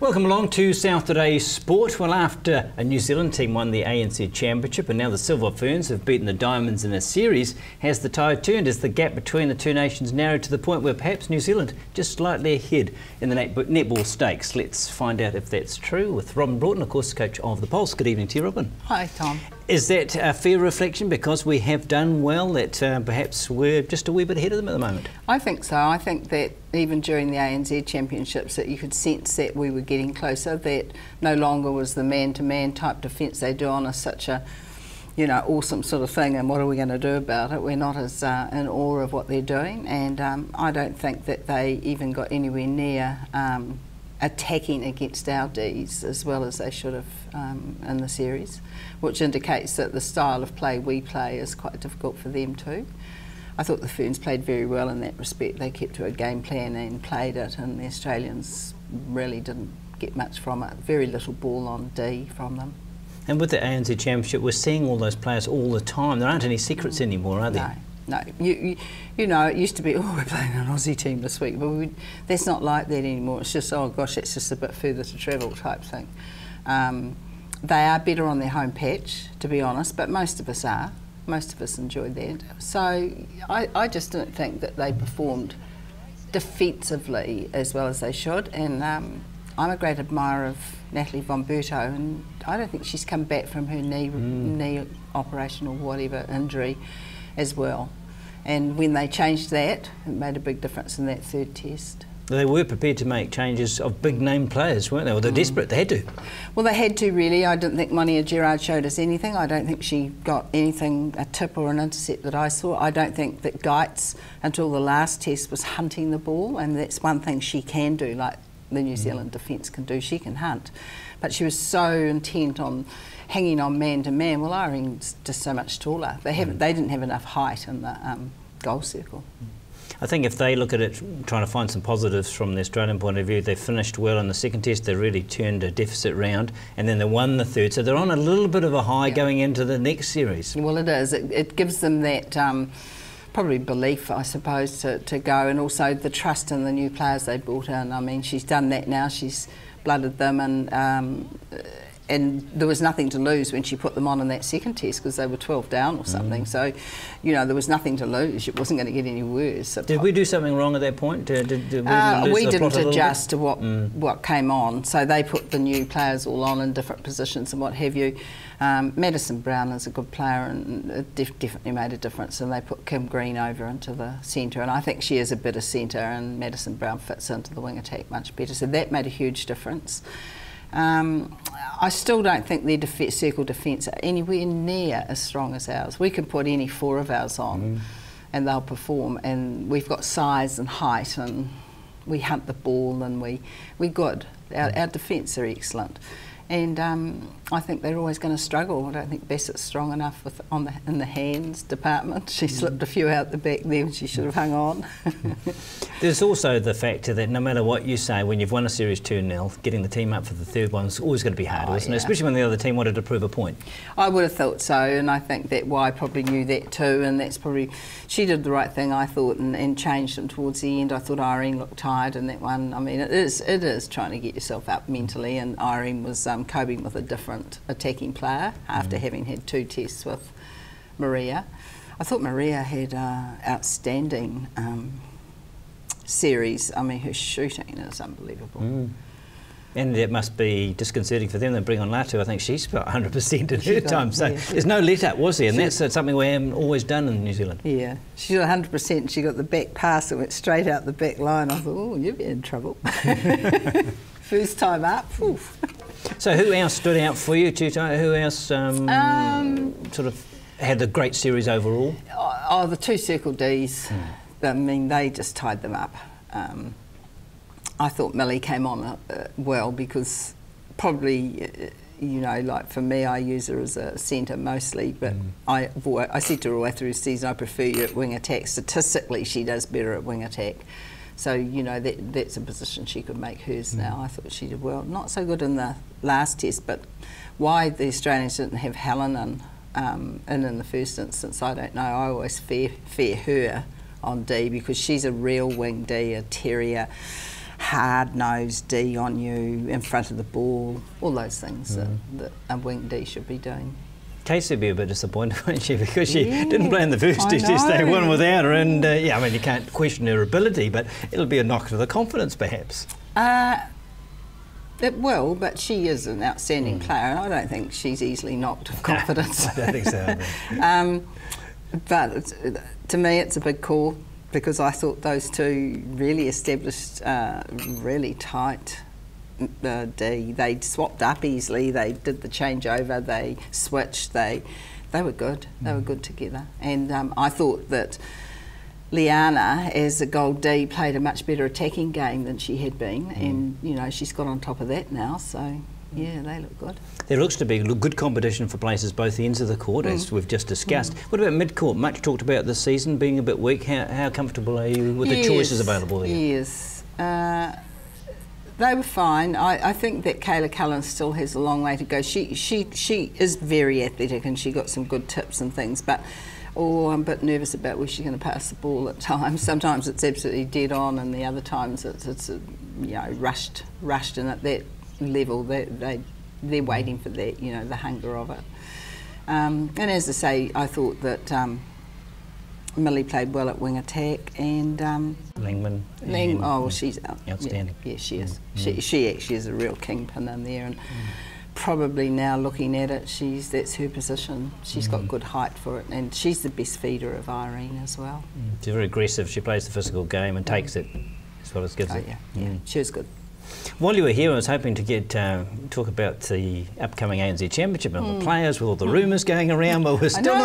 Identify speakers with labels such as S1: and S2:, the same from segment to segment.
S1: Welcome along to South Today's Sport. Well, after a New Zealand team won the ANZ Championship and now the Silver Ferns have beaten the Diamonds in a series, has the tide turned? Is the gap between the two nations narrowed to the point where perhaps New Zealand just slightly ahead in the netball stakes? Let's find out if that's true with Robin Broughton, of course, coach of the Pulse. Good evening to you, Robin.
S2: Hi, Tom.
S1: Is that a fair reflection because we have done well that perhaps we're just a wee bit ahead of them at the moment?
S2: I think so. I think that even during the ANZ Championships that you could sense that we were getting closer, that no longer was the man-to-man type defence they do on such a, awesome sort of thing, and what are we going to do about it? We're not as in awe of what they're doing, and I don't think that they even got anywhere near attacking against our Ds as well as they should have in the series, which indicates that the style of play we play is quite difficult for them too. I thought the Ferns played very well in that respect. They kept to a game plan and played it, and the Australians really didn't get much from it. Very little ball on D from them.
S1: And with the ANZ Championship, we're seeing all those players all the time. There aren't any secrets anymore, are there?
S2: No. You know, it used to be, oh, we're playing an Aussie team this week, but that's not like that anymore. It's just, oh gosh, it's just a bit further to travel type thing. They are better on their home patch, to be honest, but most of us are. Most of us enjoyed that. So I just didn't think that they performed defensively as well as they should, and I'm a great admirer of Natalie von Berto, and I don't think she's come back from her knee operation or whatever injury as well. And when they changed that, it made a big difference in that third test.
S1: They were prepared to make changes of big name players, weren't they? Well, they're desperate, they had to.
S2: Well, they had to really. I didn't think Monia Gerard showed us anything. I don't think she got anything, a tip or an intercept that I saw. I don't think that Geitz, until the last test, was hunting the ball, and that's one thing she can do, like the New Zealand defence can do. She can hunt. But she was so intent on hanging on man-to-man. Well, Irene's just so much taller. They didn't have enough height in the goal circle.
S1: I think if they look at it, trying to find some positives from the Australian point of view, they finished well in the second test, they really turned a deficit round, and then they won the third, so they're on a little bit of a high going into the next series.
S2: Well, it is. It gives them that probably belief, I suppose, to go, and also the trust in the new players they brought in. I mean, she's done that now, she's blooded them, and there was nothing to lose when she put them on in that second test because they were 12 down or something. So, there was nothing to lose. It wasn't going to get any worse. So
S1: did we do something wrong at that point? Did
S2: we didn't adjust to what came on. So they put the new players all on in different positions and what have you. Madison Brown is a good player and it definitely made a difference, and they put Kim Green over into the centre, and I think she is a better centre, and Madison Brown fits into the wing attack much better. So that made a huge difference. I still don't think their circle defence are anywhere near as strong as ours. We can put any four of ours on and they'll perform, and we've got size and height, and we hunt the ball, and we're good. Our defence are excellent. And I think they're always going to struggle. I don't think Bassett's strong enough in the hands department. She slipped a few out the back there when she should have hung on.
S1: There's also the factor that no matter what you say, when you've won a series 2-0, getting the team up for the third one's always going to be hard, isn't it? Especially when the other team wanted to prove a point.
S2: I would have thought so, and I think that Y probably knew that too, and that's probably, she did the right thing, I thought, and changed them towards the end. I thought Irene looked tired in that one. I mean, it is trying to get yourself up mentally, and Irene was coping with a different attacking player after having had 2 tests with Maria. I thought Maria had outstanding series. I mean, her shooting is unbelievable. And
S1: that must be disconcerting for them. They bring on Latu. I think she's about 100% in her time. So there's no let-up, was there? And that's something we haven't always done in New Zealand. Yeah,
S2: she got 100%. She got the back pass that went straight out the back line. I thought, oh, you'll be in trouble. First time up. Oof.
S1: So who else stood out for you, Tutai? Who else sort of had a great series overall?
S2: Oh, the 2 circle Ds. I mean, they just tied them up. I thought Millie came on well because probably, like for me, I use her as a centre mostly, but I said to her all the way through the season, I prefer you at wing attack. Statistically, she does better at wing attack. So, that's a position she could make hers now. I thought she did well. Not so good in the last test, but why the Australians didn't have Helen in the first instance, I don't know. I always fear her on D because she's a real wing D, a terrier, hard-nosed D on you in front of the ball, all those things that a wing D should be doing.
S1: Casey would be a bit disappointed, wouldn't she, because she didn't play in the first test. They won without her, and yeah, I mean, you can't question her ability, but it'll be a knock to the confidence, perhaps.
S2: It will, but she is an outstanding player, and I don't think she's easily knocked of confidence.
S1: I don't think so.
S2: But to me, it's a big call, because I thought those two really established, really tight D. They swapped up easily. They did the changeover. They switched. They were good. They were good together. And I thought that Liana, as a gold D, played a much better attacking game than she had been, and you know, she's got on top of that now. So yeah, they look good.
S1: There looks to be good competition for places both ends of the court, as we've just discussed. What about mid-court? Much talked about this season being a bit weak. How comfortable are you with the choices available there?
S2: Yes. They were fine. I think that Kayla Cullen still has a long way to go. She is very athletic, and she got some good tips and things, but I'm a bit nervous about where she's going to pass the ball at times. Sometimes it's absolutely dead on, and the other times it's you know, rushed, and at that level they're waiting for that, you know, the hunger of it. And as I say, I thought that Millie played well at wing attack, and
S1: Langman.
S2: Oh, well, she's
S1: outstanding.
S2: Yeah, she is. She actually is a real kingpin in there, and probably now looking at it, that's her position. She's got good height for it, and she's the best feeder of Irene as well.
S1: She's very aggressive. She plays the physical game and takes it as well as gives it.
S2: Yeah, she was good.
S1: While you were here, I was hoping to get talk about the upcoming ANZ Championship and the players, with all the rumours going around, but we're still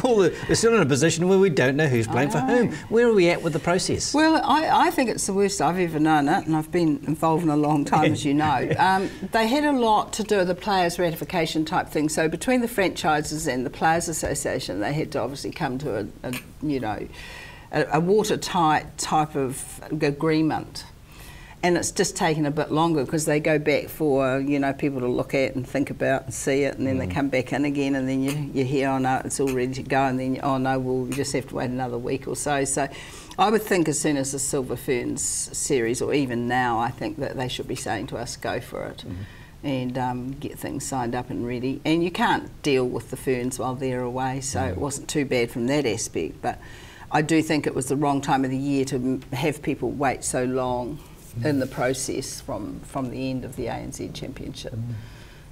S1: we're still in a position where we don't know who's playing for whom. Where are we at with the process?
S2: Well, I think it's the worst I've ever known it, and I've been involved in a long time, as you know. They had a lot to do with the players' ratification type thing. So between the franchises and the Players Association, they had to obviously come to a watertight type of agreement. And it's just taken a bit longer, because they go back for, you know, people to look at and think about and see it, and then they come back in again, and then you hear, oh no, it's all ready to go, and then, oh no, well, we just have to wait another week or so. So I would think as soon as the Silver Ferns series, or even now, I think that they should be saying to us, go for it. And get things signed up and ready. And you can't deal with the Ferns while they're away, so it wasn't too bad from that aspect. But I do think it was the wrong time of the year to have people wait so long in the process from the end of the ANZ Championship.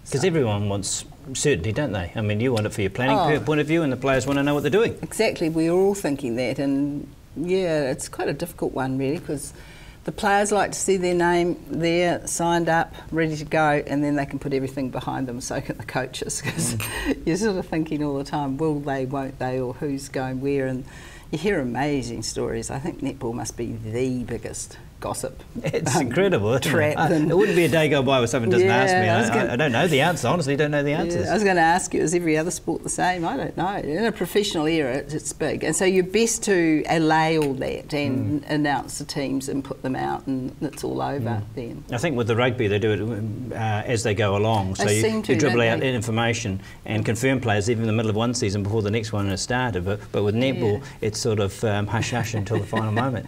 S1: Because everyone wants certainty, don't they? I mean, you want it for your planning point of view, and the players want to know what they're doing.
S2: Exactly, we're all thinking that, and yeah, it's quite a difficult one really, because the players like to see their name there, signed up, ready to go, and then they can put everything behind them, so can the coaches, because you're sort of thinking all the time, will they, won't they, or who's going where, and you hear amazing stories. I think netball must be the biggest gossip.
S1: It's incredible.
S2: Trap.
S1: It wouldn't be a day go by where someone doesn't ask me. I don't know the answer. Honestly, don't know the answers.
S2: I was going to ask you, is every other sport the same? I don't know. In a professional era, it's big, and so you're best to allay all that and announce the teams and put them out, and it's all over then. I
S1: think with the rugby, they do it as they go along. So you dribble out information and confirm players even in the middle of one season before the next one has started. But with netball, it's sort of hush-hush until the final moment.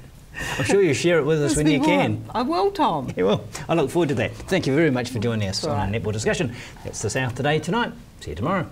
S1: I'm sure you'll share it with us when you can.
S2: I will, Tom.
S1: You will. I look forward to that. Thank you very much for joining us on our netball discussion. That's the South Today tonight. See you tomorrow.